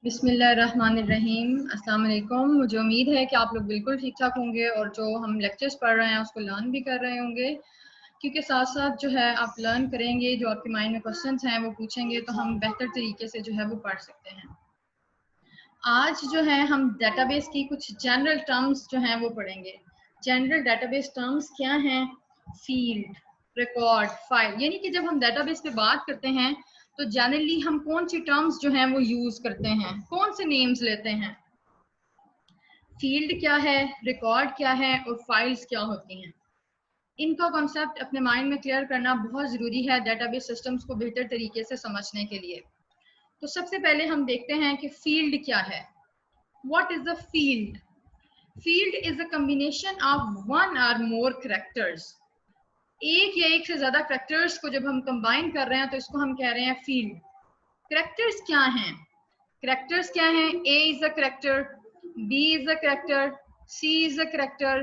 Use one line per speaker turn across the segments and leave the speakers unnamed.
बिस्मिल्लाहिर्रहमानिर्रहीम। अस्सलाम वालेकुम। मुझे उम्मीद है कि आप लोग बिल्कुल ठीक ठाक होंगे और जो हम लेक्चर्स पढ़ रहे हैं उसको लर्न भी कर रहे होंगे, क्योंकि साथ साथ जो है आप लर्न करेंगे, जो आपके माइंड में क्वेश्चंस हैं वो पूछेंगे तो हम बेहतर तरीके से जो है वो पढ़ सकते हैं। आज जो है हम डेटाबेस की कुछ जनरल टर्म्स जो हैं वो पढ़ेंगे। जनरल डेटाबेस टर्म्स क्या हैं? Field, record, file. यानी कि जब हम डेटाबेस पे बात करते हैं तो जनरली हम कौन सी टर्म्स जो हैं वो यूज करते हैं, कौन से नेम्स लेते हैं? फील्ड क्या है, रिकॉर्ड क्या है और फाइल्स क्या होती हैं। इनका कॉन्सेप्ट अपने माइंड में क्लियर करना बहुत ज़रूरी है डेटाबेस सिस्टम्स को बेहतर तरीके से समझने के लिए। तो सबसे पहले हम देखते हैं कि फील्ड क्या है। What is a field? Field is a combination of one or more characters. एक या एक से ज्यादा कैरेक्टर्स को जब हम कंबाइन कर रहे हैं तो इसको हम कह रहे हैं फील्ड। कैरेक्टर्स क्या हैं? कैरेक्टर्स क्या हैं? A is a character, B is a character, C is a character,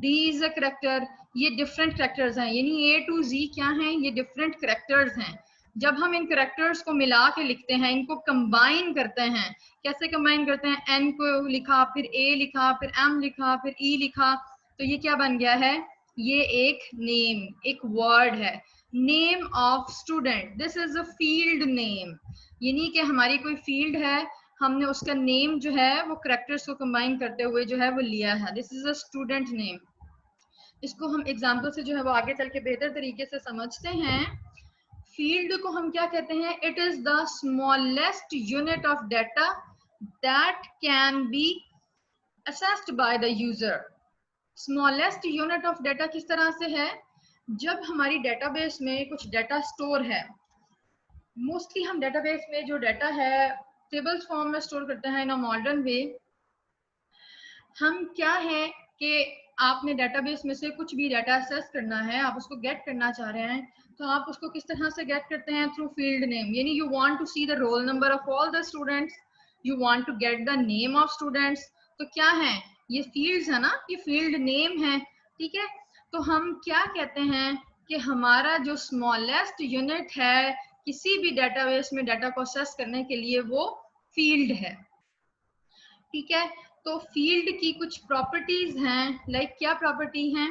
D is a character। ये डिफरेंट कैरेक्टर्स हैं, यानी A to Z क्या हैं? ये डिफरेंट कैरेक्टर्स हैं। जब हम इन कैरेक्टर्स को मिला के लिखते हैं, इनको कंबाइन करते हैं, कैसे कंबाइन करते हैं? N को लिखा, फिर A लिखा, फिर M लिखा, फिर E लिखा, तो ये क्या बन गया है? ये एक नेम, एक वर्ड है। Name of student, this is a field name. यानी कि हमारी कोई फील्ड है, हमने उसका नेम जो है वो कैरेक्टर्स को कंबाइन करते हुए जो है वो लिया है। This is a student name. इसको हम एग्जांपल से जो है वो आगे चल के बेहतर तरीके से समझते हैं। फील्ड को हम क्या कहते हैं? It is the smallest unit of data that can be assessed by the user. Smallest unit of data किस तरह से है? जब हमारी डेटाबेस में कुछ डाटा स्टोर है, मोस्टली हम डेटाबेस में जो डाटा है टेबल्स फॉर्म में स्टोर करते हैं इन अ मॉडर्न वे। हम क्या है कि आपने डेटाबेस में से कुछ भी डाटा एक्सेस करना है, आप उसको गेट करना चाह रहे हैं, तो आप उसको किस तरह से गेट करते हैं? Through field name. यानी you want to see the roll number of all the students, you want to get the name of students. तो क्या है? ये फील्ड्स है ना, ये फील्ड नेम है, ठीक है। तो हम क्या कहते हैं कि हमारा जो स्मॉलेस्ट यूनिट है किसी भी डेटाबेस में डाटा को एक्सेस करने के लिए वो फील्ड है, ठीक है। तो फील्ड की कुछ प्रॉपर्टीज हैं, लाइक क्या प्रॉपर्टी हैं?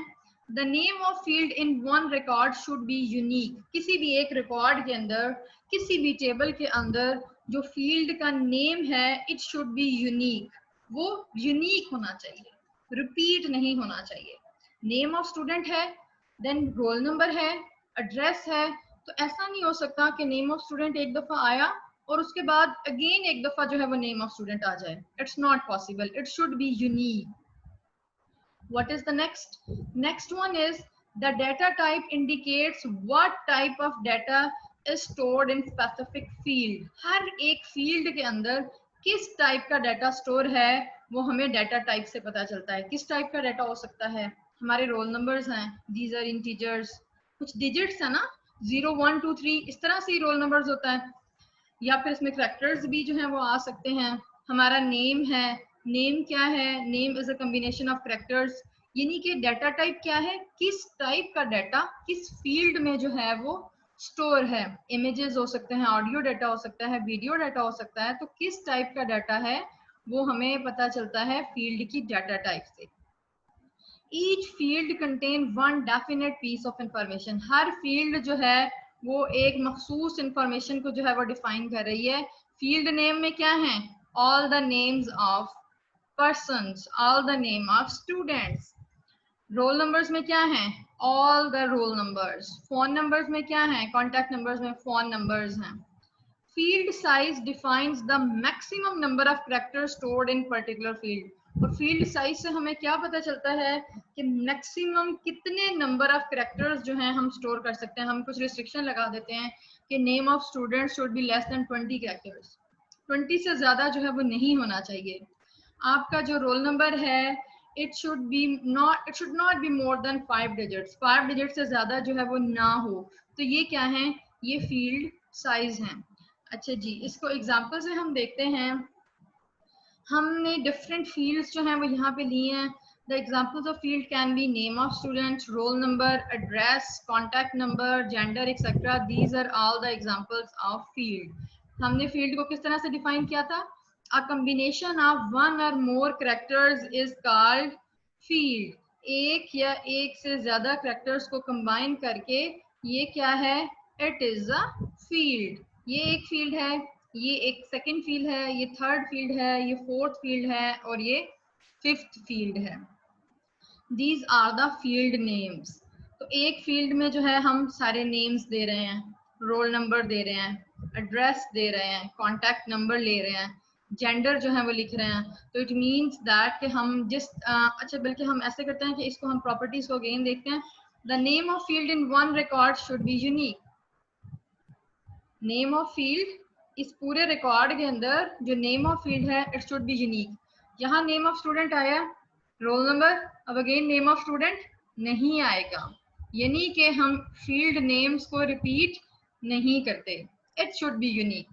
The name of field in one record should be unique. किसी भी एक रिकॉर्ड के अंदर, किसी भी टेबल के अंदर जो फील्ड का नेम है, इट शुड बी यूनिक। वो यूनिक होना चाहिए, रिपीट नहीं होना चाहिए। नेम ऑफ स्टूडेंट है, देन रोल नंबर है, एड्रेस है, तो ऐसा नहीं हो सकता कि नेम ऑफ स्टूडेंट एक दफा आया और उसके बाद अगेन एक दफा जो है वो नेम ऑफ स्टूडेंट आ जाए। It's not possible, it should be unique. What is the next? Next one is the data type indicates what type of data is stored in specific field. हर एक field के अंदर किस type का data store है वो हमें data type से पता चलता है। किस टाइप का डाटा हो सकता है? हमारे रोल नंबर्स हैं, दीज आर इंटीजर्स, कुछ डिजिट्स है ना, 0 1 2 3, इस तरह से ही रोल नंबर्स होता है। या फिर इसमें कैरेक्टर्स भी जो है वो आ सकते हैं। हमारा नेम है, नेम क्या है? Name is a combination of characters. यानी कि डाटा टाइप क्या है? किस टाइप का डाटा किस फील्ड में जो है वो स्टोर है। इमेजेस हो सकते हैं, ऑडियो डाटा हो सकता है, वीडियो डाटा हो सकता है। तो किस टाइप का डाटा है वो हमें पता चलता है फील्ड की डाटा टाइप से। Each field contain one definite piece of information. हर फील्ड जो है वो एक मखसूस इंफॉर्मेशन को जो है वो डिफाइन कर रही है। फील्ड नेम में क्या है? All the names of persons, all the name of students. Roll numbers में क्या है? All the roll numbers. Phone numbers में क्या है? कॉन्टैक्ट नंबर्स में फोन नंबर्स हैं। Field size defines the maximum number of characters stored in particular field. और field size से हमें क्या पता चलता है कि मैक्सिमम कितने नंबर ऑफ कैरेक्टर्स जो हैं हम स्टोर कर सकते हैं। हम कुछ रिस्ट्रिक्शन लगा देते हैं कि name of student should be less than 20 characters, 20 से ज्यादा जो है वो नहीं होना चाहिए। आपका जो रोल नंबर है it should not be more than 5 digits, 5 digit से ज्यादा जो है वो ना हो। तो ये क्या है? ये फील्ड साइज है। अच्छा जी, इसको एग्जांपल से हम देखते हैं। हमने डिफरेंट फील्ड्स जो हैं वो यहाँ पे लिए हैं। The examples of field can be name of student, roll number, address, contact number, gender etcetera. These are all the examples of field. हमने फील्ड को किस तरह से डिफाइन किया था? A combination of one or more characters is called field. एक या एक से ज्यादा characters को combine करके ये क्या है? It is a field. ये एक field है, ये एक second field है, ये third field है, ये fourth field है और ये fifth field है. These are the field names. तो एक field में जो है हम सारे names दे रहे हैं, roll number दे रहे हैं, address दे रहे हैं, contact number ले रहे हैं, जेंडर जो है वो लिख रहे हैं. तो इट मीन्स दैट कि हम जिस अच्छा बल्कि हम ऐसे करते हैं कि इसको हम प्रॉपर्टीज को अगेन देखते हैं. The name of field in one record should be unique. Name of field इस पूरे रिकॉर्ड के अंदर जो नेम ऑफ फील्ड है इट शुड बी यूनिक. यहाँ नेम ऑफ स्टूडेंट आया, रोल नंबर, अब अगेन नेम ऑफ स्टूडेंट नहीं आएगा, यानी कि हम फील्ड नेम्स को रिपीट नहीं करते. It should be unique.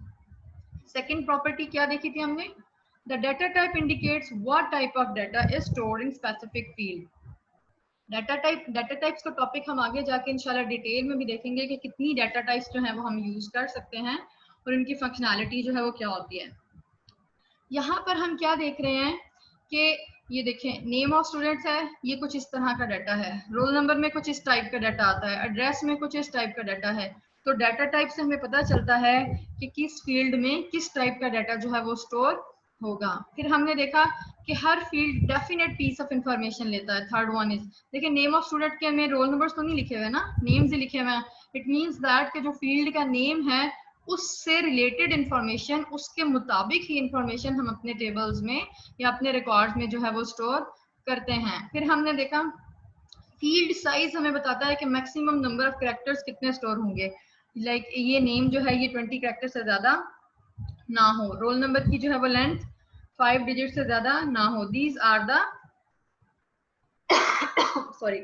Second property क्या देखी थी हमने? The data type indicates what type of data is stored in specific field. Data types का टॉपिक हम आगे जाके इंशाल्लाह डिटेल में भी देखेंगे कि कितनी डेटा टाइप्स जो है वो हम यूज कर सकते हैं और इनकी फंक्शनैलिटी जो है वो क्या होती है. यहाँ पर हम क्या देख रहे हैं कि ये देखें, नेम ऑफ स्टूडेंट्स है, ये कुछ इस तरह का डाटा है, रोल नंबर में कुछ इस टाइप का डाटा आता है, एड्रेस में कुछ इस टाइप का डाटा है. तो डाटा टाइप से हमें पता चलता है कि किस फील्ड में किस टाइप का डाटा जो है वो स्टोर होगा. फिर हमने देखा कि हर field definite piece of information लेता है. थर्ड वन इज, देखिए नेम ऑफ स्टूडेंट के में रोल नंबर्स तो नहीं लिखे हुए ना, नेम्स ही लिखे हुए हैं. इट मींस दैट कि जो फील्ड का नेम है उससे रिलेटेड इंफॉर्मेशन, उसके मुताबिक ही इंफॉर्मेशन हम अपने टेबल्स में या अपने रिकॉर्ड्स में जो है वो स्टोर करते हैं. फिर हमने देखा फील्ड साइज हमें बताता है कि मैक्सिमम नंबर ऑफ कैरेक्टर्स कितने स्टोर होंगे. लाइक ये नेम जो है ये 20 कैरेक्टर से ज्यादा ना हो, रोल नंबर की जो है वो लेंथ 5 डिजिट से ज्यादा ना हो. These are the sorry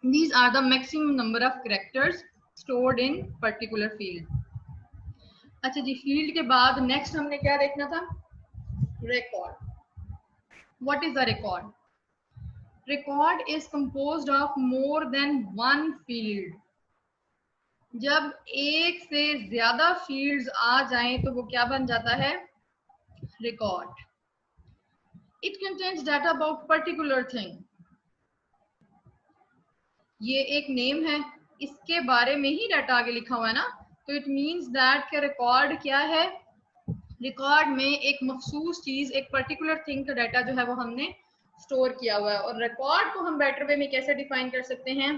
these are the maximum number of characters stored in particular field. अच्छा जी, फील्ड के बाद नेक्स्ट हमने क्या देखना था? Record. What is the record? Record is composed of more than one field. जब एक से ज्यादा फील्ड्स आ जाएं तो वो क्या बन जाता है? Record. It contains data about particular thing. ये एक नेम है, इसके बारे में ही डाटा आगे लिखा हुआ है ना, तो इट मीन्स दैट के रिकॉर्ड क्या है? रिकॉर्ड में एक मखसूस चीज, एक पर्टिकुलर थिंग का डाटा जो है वो हमने स्टोर किया हुआ है. और रिकॉर्ड को हम बेटर वे में कैसे डिफाइन कर सकते हैं?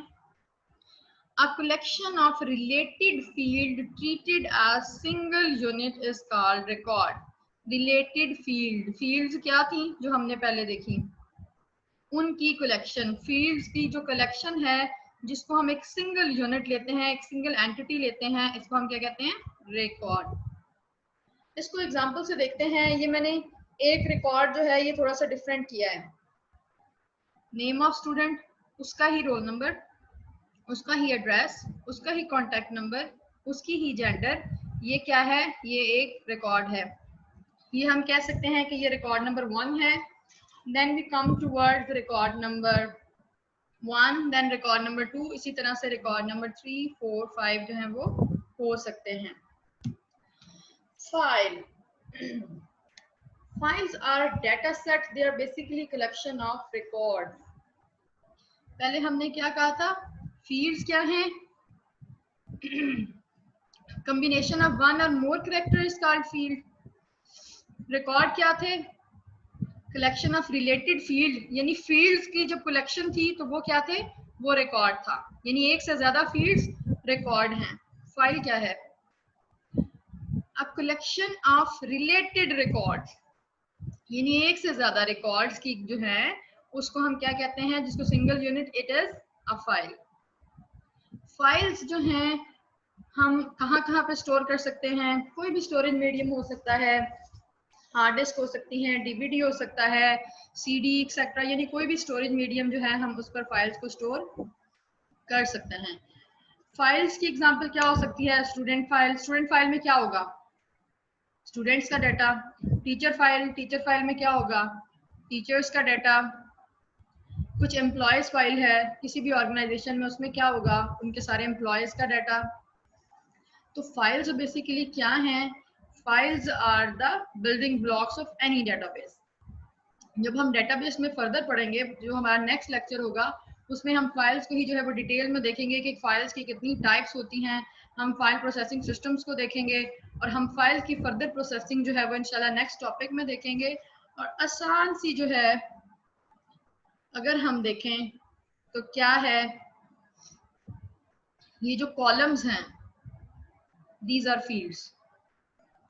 A collection of related field treated as single unit is called record. Related field, fields क्या थी जो हमने पहले देखी? उनकी कलेक्शन, fields की जो कलेक्शन है जिसको हम एक सिंगल यूनिट लेते हैं, एक सिंगल एंटिटी लेते हैं, इसको हम क्या कहते हैं? रिकॉर्ड. इसको एग्जांपल से देखते हैं. ये मैंने एक रिकॉर्ड जो है ये थोड़ा सा डिफरेंट किया है. नेम ऑफ स्टूडेंट, उसका ही रोल नंबर, उसका ही एड्रेस, उसका ही कॉन्टैक्ट नंबर, उसकी ही जेंडर. ये क्या है? ये एक रिकॉर्ड है. ये हम कह सकते हैं कि ये रिकॉर्ड नंबर 1 है. Then we come towards record number 1, then record number 2, इसी तरह से रिकॉर्ड नंबर 3, 4, 5 जो है वो हो सकते हैं. File. Files are data set, they are basically collection of record. पहले हमने क्या कहा था? फील्ड्स क्या हैं? कॉम्बिनेशन ऑफ वन और मोर character is called field. Record क्या थे? कलेक्शन ऑफ रिलेटेड फील्ड, यानी फील्ड्स की जब कलेक्शन थी तो वो क्या थे? वो रिकॉर्ड था, यानी एक से ज्यादा फील्ड्स रिकॉर्ड हैं. फाइल क्या है? A collection of related records, यानी एक से ज्यादा रिकॉर्ड्स की जो है उसको हम क्या कहते हैं? जिसको single unit, it is a file. Files जो हैं हम कहाँ पे स्टोर कर सकते हैं? कोई भी स्टोरेज मीडियम हो सकता है, हार्ड डिस्क हो सकती है, डीवीडी हो सकता है, सीडी एक्सेट्रा, यानी कोई भी स्टोरेज मीडियम जो है हम उस पर फाइल्स को स्टोर कर सकते हैं. फाइल्स की एग्जांपल क्या हो सकती है? Student file. स्टूडेंट फाइल में क्या होगा? स्टूडेंट्स का data. Teacher file. Teacher file में क्या होगा? टीचर्स का डाटा. कुछ एम्प्लॉयज फाइल है किसी भी ऑर्गेनाइजेशन में, उसमें क्या होगा? उनके सारे एम्प्लॉयज का डाटा. तो फाइल्स बेसिकली क्या हैं? Files are the building blocks of any database. जब हम डेटाबेस में फर्दर पढ़ेंगे, जो हमारा नेक्स्ट लेक्चर होगा, उसमें हम फाइल्स को ही जो है वो डिटेल में देखेंगे कि फाइल्स की कितनी टाइप्स होती हैं। हम फाइल प्रोसेसिंग सिस्टम्स को देखेंगे और हम फाइल की फर्दर प्रोसेसिंग जो है वो इंशाल्लाह नेक्स्ट टॉपिक में देखेंगे। और आसान सी जो है अगर हम देखें तो क्या है, ये जो कॉलम्स हैं दीज आर फील्ड्स।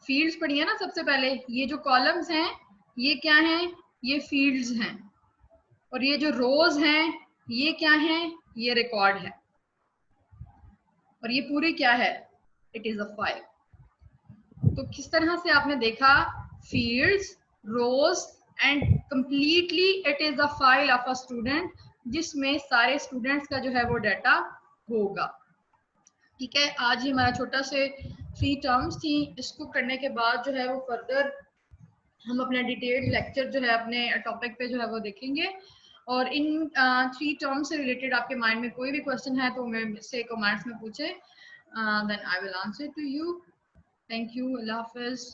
फील्ड्स पढ़िए ना सबसे पहले। ये जो कॉलम्स हैं ये क्या हैं, ये फील्ड्स हैं। और ये जो रोज हैं ये क्या हैं, ये रिकॉर्ड है। और ये पूरी क्या है, इट इज अ फाइल। तो किस तरह से आपने देखा, fields, rows and completely it is a file of a student, जिसमें सारे स्टूडेंट्स का जो है वो डाटा होगा। ठीक है, आज ही हमारा छोटा से 3 टर्म्स थी। इसको करने के बाद जो है वो फर्दर हम अपना डिटेल्ड लेक्चर जो है अपने टॉपिक पे जो है वो देखेंगे। और इन 3 टर्म्स से रिलेटेड आपके माइंड में कोई भी क्वेश्चन है तो मेरे से कमेंट्स में पूछे, then I will answer to you. Thank you, अल्लाह हाफिज।